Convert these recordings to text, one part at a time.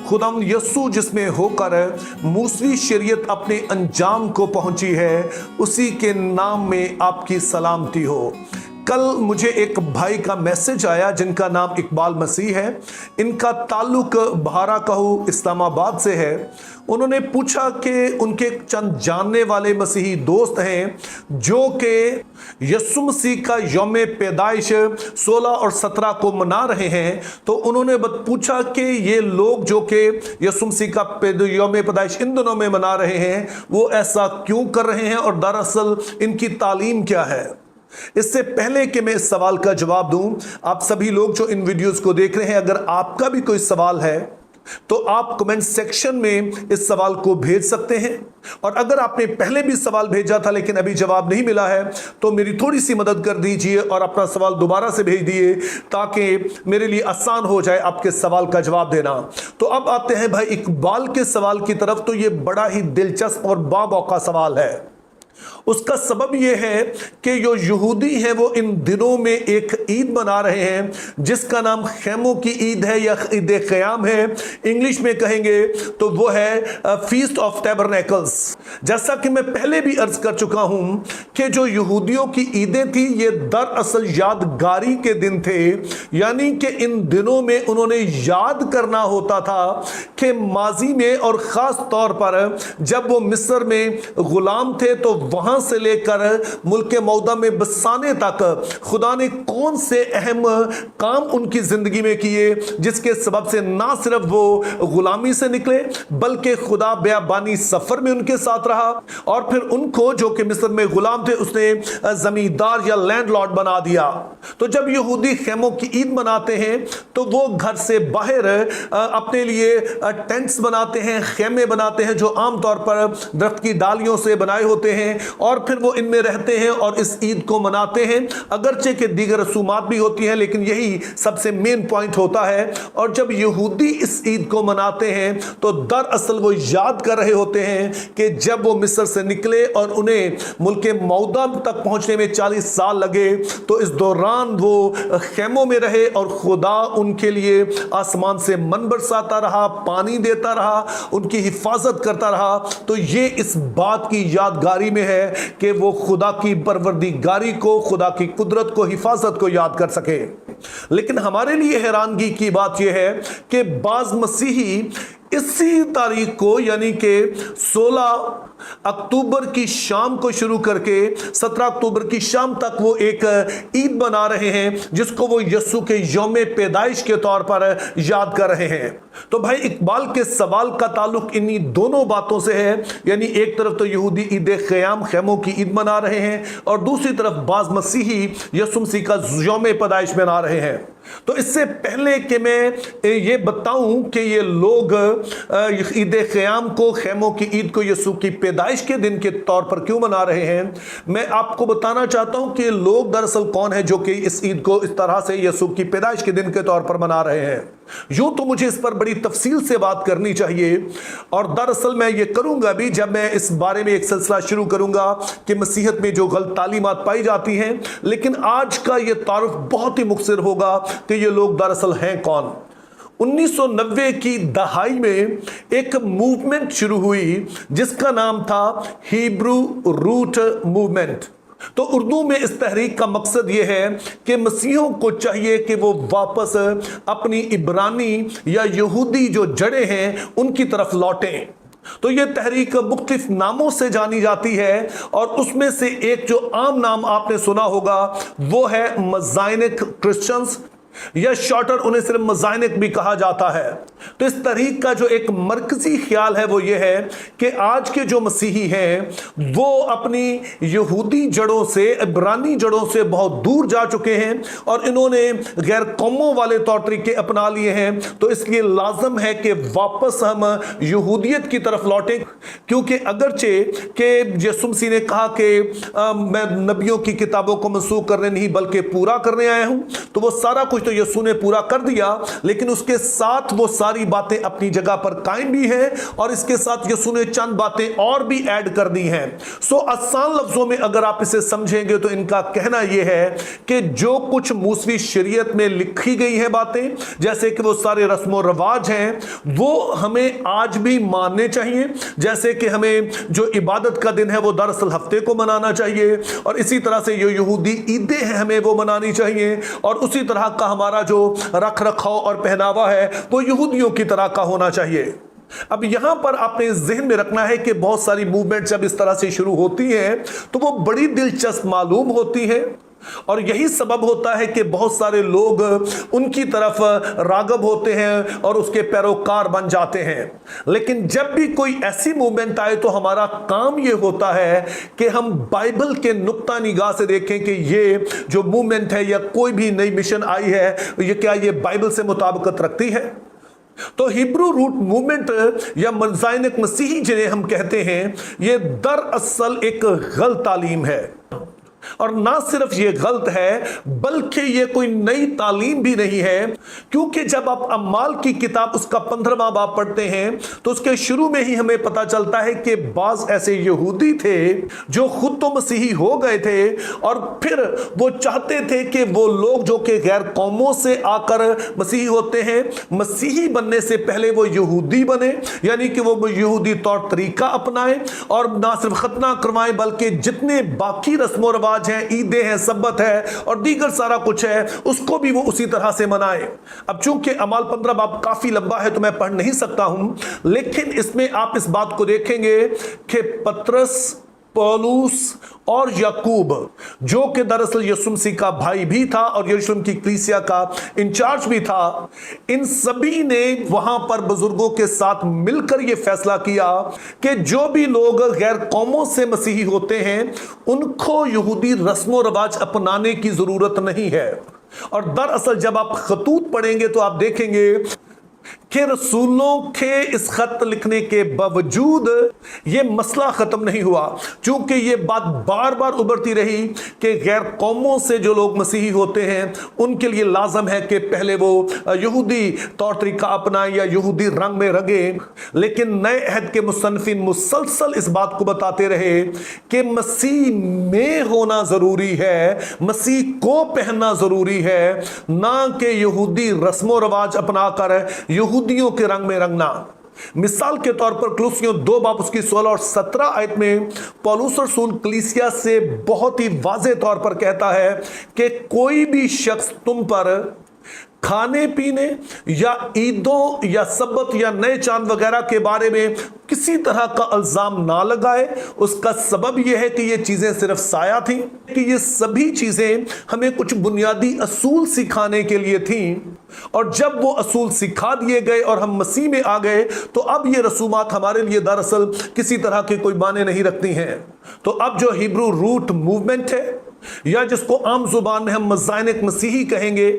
खुदाम यस्सू जिसमें होकर मूसवी शरीयत अपने अंजाम को पहुंची है, उसी के नाम में आपकी सलामती हो। कल मुझे एक भाई का मैसेज आया जिनका नाम इकबाल मसीह है। इनका ताल्लुक बहारा कहू इस्लामाबाद से है। उन्होंने पूछा कि उनके चंद जानने वाले मसीही दोस्त हैं जो कि यस्सु मसीह का यौम पैदाइश 16 और 17 को मना रहे हैं। तो उन्होंने पूछा कि ये लोग जो कि यस्सु मसीह का यौम पैदाइश इन दिनों में मना रहे हैं, वो ऐसा क्यों कर रहे हैं और दरअसल इनकी तालीम क्या है। इससे पहले कि मैं इस सवाल का जवाब दूं, आप सभी लोग जो इन वीडियोस को देख रहे हैं, अगर आपका भी कोई सवाल है तो आप कमेंट सेक्शन में इस सवाल को भेज सकते हैं। और अगर आपने पहले भी सवाल भेजा था लेकिन अभी जवाब नहीं मिला है तो मेरी थोड़ी सी मदद कर दीजिए और अपना सवाल दोबारा से भेज दिए ताकि मेरे लिए आसान हो जाए आपके सवाल का जवाब देना। तो अब आते हैं भाई इकबाल के सवाल की तरफ। तो ये बड़ा ही दिलचस्प और बामौका सवाल है। उसका सबब यह है कि जो यहूदी हैं वो इन दिनों में एक ईद मना रहे हैं जिसका नाम खैमों की ईद है या ईद क़याम है। इंग्लिश में कहेंगे तो वो है फीस्ट ऑफ टैबरनेकल्स। जैसा कि मैं पहले भी अर्ज कर चुका हूं कि जो यहूदियों की ईदें थी ये दरअसल यादगारी के दिन थे, यानी कि इन दिनों में उन्होंने याद करना होता था कि माजी में और ख़ास तौर पर जब वो मिस्र में ग़ुलाम थे तो वहां से लेकर मुल्क मौदा में बसाने तक खुदा ने कौन से अहम काम उनकी जिंदगी में किए जिसके सबब से ना सिर्फ वो गुलामी से निकले बल्कि खुदा बेयाबानी सफर में उनके साथ रहा और फिर उनको जो कि मिस्र में गुलाम थे उसने जमींदार या लैंडलॉर्ड बना दिया। तो जब यहूदी खेमों की ईद मनाते हैं तो वो घर से बाहर अपने लिए टेंट्स बनाते हैं, खेमे बनाते हैं जो आमतौर पर दरख्त की डालियों से बनाए होते हैं और फिर वो इनमें रहते हैं और इस ईद को मनाते हैं। अगरचे के दीगर रसूमात भी होती हैं लेकिन यही सबसे मेन पॉइंट होता है। और जब यहूदी इस ईद को मनाते हैं तो दरअसल वो याद कर रहे होते हैं कि जब वो मिस्र से निकले और उन्हें मुल्क मौदा तक पहुंचने में 40 साल लगे तो इस दौरान वो खेमों में रहे और खुदा उनके लिए आसमान से मन बरसाता रहा, पानी देता रहा, उनकी हिफाजत करता रहा। तो ये इस बात की यादगारी में है कि वो खुदा की परवरदिगारी को, खुदा की कुदरत को, हिफाजत को याद कर सके। लेकिन हमारे लिए हैरानगी की बात यह है कि बाज मसीही इसी तारीख को यानी कि 16 अक्टूबर की शाम को शुरू करके 17 अक्टूबर की शाम तक वो एक ईद बना रहे हैं जिसको वो यस्सु के यौम पैदाइश के तौर पर याद कर रहे हैं। तो भाई इकबाल के सवाल का ताल्लुक इन्हीं दोनों बातों से है, यानी एक तरफ तो यहूदी ईद क़याम खेमों की ईद मना रहे हैं और दूसरी तरफ बाज मसीही यस्सु मसीह का यौम पैदाइश मना रहे हैं। तो इससे पहले कि मैं ये बताऊं कि ये लोग ईद क़याम को, खेमों की ईद को यस्सु की पैदाइश के दिन के तौर पर क्यों मना रहे हैं, मैं आपको बताना चाहता हूं कि लोग दरअसल कौन है जो कि इस ईद को इस तरह से यस्सु की पैदाइश के दिन के तौर पर मना रहे हैं। यूं तो मुझे इस पर बड़ी तफसील से बात करनी चाहिए और दरअसल मैं ये करूंगा भी जब मैं इस बारे में एक सिलसिला शुरू करूंगा कि मसीहत में जो गलत तालीमात पाई जाती हैं। लेकिन आज का ये तारुफ बहुत ही मुख्तसर होगा कि ये लोग दरअसल हैं कौन। 1990 की दहाई में एक मूवमेंट शुरू हुई जिसका नाम था हिब्रू रूट मूवमेंट। तो उर्दू में इस तहरीक का मकसद यह है कि मसीहों को चाहिए कि वो वापस अपनी इब्रानी या यहूदी जो जड़ें हैं उनकी तरफ लौटें। तो यह तहरीक मुख्तलिफ नामों से जानी जाती है और उसमें से एक जो आम नाम आपने सुना होगा वो है मज़ाइनिक क्रिश्चियंस या शॉर्टर उन्हें सिर्फ मज़ाइनिक भी कहा जाता है। तो इस तहरीक का जो एक मरकजी ख्याल है वो ये है कि आज के जो मसीही हैं वो अपनी यहूदी जड़ों से, इब्रानी जड़ों से बहुत दूर जा चुके हैं और इन्होंने गैर कौमों वाले तौर तरीके अपना लिए हैं। तो इसलिए लाजम है कि वापस हम यहूदियत की तरफ लौटें, क्योंकि अगरचे कि यस्सु मसीह ने कहा कि मैं नबियों की किताबों को मनसूख करने नहीं बल्कि पूरा करने आया हूं, तो वो सारा कुछ तो यस्सु ने पूरा कर दिया, लेकिन उसके साथ वो सारी सारी बातें अपनी जगह पर कायम भी हैं और इसके साथ यीशु ने चंद बातें और भी ऐड कर दी हैं। सो आसान लफ्जों में अगर आप इसे समझेंगे तो इनका कहना यह है कि जो कुछ मूसवी शरीयत में लिखी गई है बातें, जैसे कि वो सारे रस्मों रवाज हैं, वो हमें आज भी मानने चाहिए। जैसे कि हमें जो इबादत का दिन है वो दरअसल हफ्ते को मनाना चाहिए, और इसी तरह से जो यहूदी ईदें हैं हमें वो मनानी चाहिए, और उसी तरह का हमारा जो रख रखाव और पहनावा है वो यहूदियों की तरह का होना चाहिए। अब यहां पर आपने ज़हन में रखना है कि बहुत सारी मूवमेंट जब इस तरह से शुरू होती हैं तो वो बड़ी दिलचस्प मालूम होती है, और यही सबब होता है कि बहुत सारे लोग उनकी तरफ रागब होते हैं और उसके पैरोकार बन जाते हैं। लेकिन जब भी कोई ऐसी मूवमेंट आए तो हमारा काम यह होता है कि हम बाइबल के नुक्ता निगाह से देखें कि ये जो मूवमेंट है या कोई भी नई मिशन आई है ये क्या ये बाइबल से मुताबिकत रखती है। तो हिब्रू रूट मूवमेंट या मज़ाइनिक मसीही जिन्हें हम कहते हैं, ये दरअसल एक गलत तालीम है, और ना सिर्फ ये गलत है बल्कि ये कोई नई तालीम भी नहीं है। क्योंकि जब आप अम्माल की किताब उसका 15वां बाब पढ़ते हैं तो उसके शुरू में ही हमें पता चलता है कि बाज ऐसे यहूदी थे जो खुद तो मसीही हो गए थे, और फिर वो चाहते थे कि वो लोग जो कि गैर कौमों से आकर मसीही होते हैं, मसीही बनने से पहले वो यहूदी बने, यानी कि वो यहूदी तौर तरीका अपनाएं, और ना सिर्फ खतना करवाएं बल्कि जितने बाकी रस्मों रवाज हैं, ईदें हैं, सब्बत है और दीगर सारा कुछ है, उसको भी वो उसी तरह से मनाए। अब चूंकि अमाल 15 बाब काफी लंबा है तो मैं पढ़ नहीं सकता हूं, लेकिन इसमें आप इस बात को देखेंगे कि पतरस, पौलुस और याकूब जो कि दरअसल यीशु मसीह का भाई भी था और यरूशलेम की कलीसिया का इंचार्ज भी था, इन सभी ने वहां पर बुजुर्गों के साथ मिलकर यह फैसला किया कि जो भी लोग गैर कौमों से मसीही होते हैं उनको यहूदी रस्मों रवाज अपनाने की जरूरत नहीं है। और दरअसल जब आप खतूत पढ़ेंगे तो आप देखेंगे कि रसूलों के इस खत लिखने के बावजूद यह मसला खत्म नहीं हुआ, क्योंकि यह बात बार बार उभरती रही कि गैर कौमों से जो लोग मसीही होते हैं उनके लिए लाजम है कि पहले वो यहूदी तौर तरीका अपनाएं या यहूदी रंग में रंगे। लेकिन नए अहद के मुसन्निफीन मुसलसल इस बात को बताते रहे कि मसीह में होना जरूरी है, मसीह को पहनना जरूरी है, ना कि यहूदी रस्मों रवाज अपनाकर यहूदियों के रंग में रंगना। मिसाल के तौर पर कुलुसियों 2 बाब उसकी 16 और 17 आयत में पौलुस रसूल कलीसिया से बहुत ही वाज़ेह तौर पर कहता है कि कोई भी शख्स तुम पर खाने पीने या ईदों या सब्बत या नए चांद वगैरह के बारे में किसी तरह का इल्जाम ना लगाए। उसका सबब यह है कि ये चीजें सिर्फ साया थी, कि ये सभी चीजें हमें कुछ बुनियादी असूल सिखाने के लिए थीं, और जब वो असूल सिखा दिए गए और हम मसीह में आ गए तो अब ये रसूमात हमारे लिए दरअसल किसी तरह के कोई माने नहीं रखती हैं। तो अब जो हिब्रू रूट मूवमेंट है या जिसको आम जुबान में हम मज़ाइनिक मसीही कहेंगे,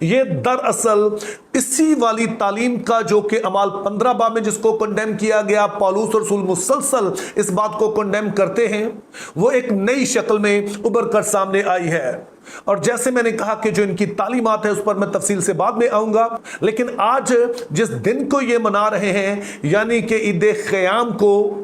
ये दरअसल इसी वाली तालीम का जो कि अमाल 15 बाब में जिसको कंडेम किया गया, पौलुस और रसूल मुसलसल इस बात को कंडेम करते हैं, वो एक नई शक्ल में उभर कर सामने आई है। और जैसे मैंने कहा कि जो इनकी तालीमात है उस पर मैं तफसील से बाद में आऊंगा, लेकिन आज जिस दिन को ये मना रहे हैं यानी कि ईद क़याम को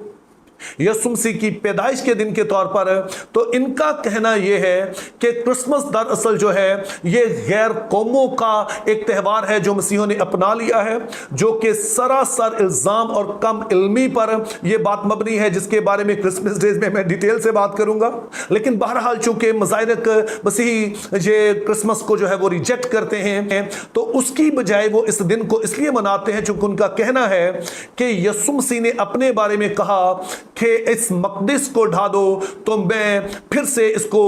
यीशु मसीह की पैदाइश के दिन के तौर पर, तो इनका कहना यह है कि क्रिसमस दरअसल जो है ये गैर कौमों का एक त्यौहार है जो मसीहों ने अपना लिया है, जो कि सरासर इल्जाम और कम इल्मी पर यह बात मबनी है, जिसके बारे में क्रिसमस डेज में मैं डिटेल से बात करूंगा। लेकिन बहरहाल चूंकि मज़ाइनिक मसीही ये क्रिसमस को जो है वो रिजेक्ट करते हैं, तो उसकी बजाय वो इस दिन को इसलिए मनाते हैं चूंकि उनका कहना है कि यीशु मसीह ने अपने बारे में कहा कि इस मकदस को ढा दो तो मैं फिर से इसको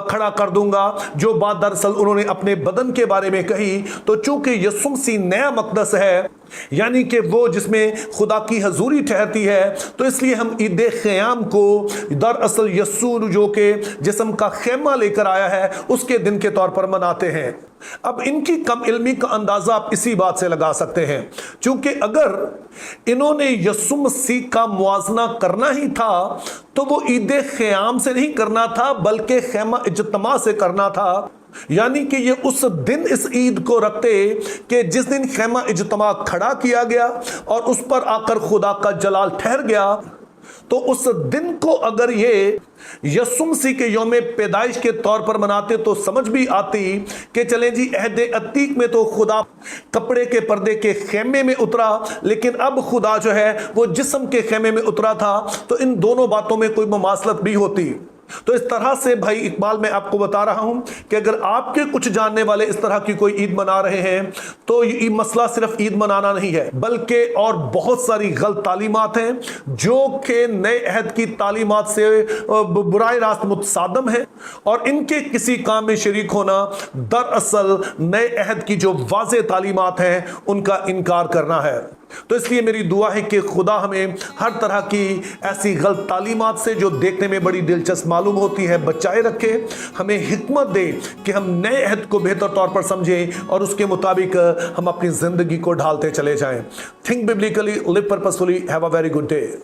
खड़ा कर दूंगा, जो बात दरअसल उन्होंने अपने बदन के बारे में कही। तो चूंकि यीशु मसीह नया मकदस है, यानी कि वो जिसमें खुदा की हजूरी ठहरती है, तो इसलिए हम ईद क़याम को दरअसल यस्सू जो के जिस्म का खेमा लेकर आया है उसके दिन के तौर पर मनाते हैं। अब इनकी कम इल्मी का अंदाजा आप इसी बात से लगा सकते हैं, क्योंकि अगर इन्होंने यीशु मसीह का मुआजना करना ही था तो वो ईद क़याम से नहीं करना था बल्कि खेमा इज्तिमा से करना था। यानी कि ये उस दिन इस ईद को रखते कि जिस दिन खैमा इज्तिमा खड़ा किया गया और उस पर आकर खुदा का जलाल ठहर गया, तो उस दिन को अगर ये यीशु मसीह के यौम पैदाइश के तौर पर मनाते तो समझ भी आती कि चलें जी, अहद अतीक में तो खुदा कपड़े के पर्दे के खेमे में उतरा, लेकिन अब खुदा जो है वो जिस्म के खेमे में उतरा था, तो इन दोनों बातों में कोई मुमासलत भी होती। तो इस तरह से भाई इकबाल मैं आपको बता रहा हूं कि अगर आपके कुछ जानने वाले इस तरह की कोई ईद मना रहे हैं तो ये मसला सिर्फ ईद मनाना नहीं है, बल्कि और बहुत सारी गलत तालीमात हैं जो कि नए अहद की तालीमात से बुराए रास्त मुतसादम है, और इनके किसी काम में शरीक होना दरअसल नए अहद की जो वाज़ेह तालीमात हैं उनका इनकार करना है। तो इसलिए मेरी दुआ है कि खुदा हमें हर तरह की ऐसी गलत तालीमात से जो देखने में बड़ी दिलचस्प मालूम होती है बचाए रखे, हमें हिकमत दे कि हम नए अहद को बेहतर तौर पर समझें और उसके मुताबिक हम अपनी जिंदगी को ढालते चले जाएं। Think biblically, live purposefully, have a very good day.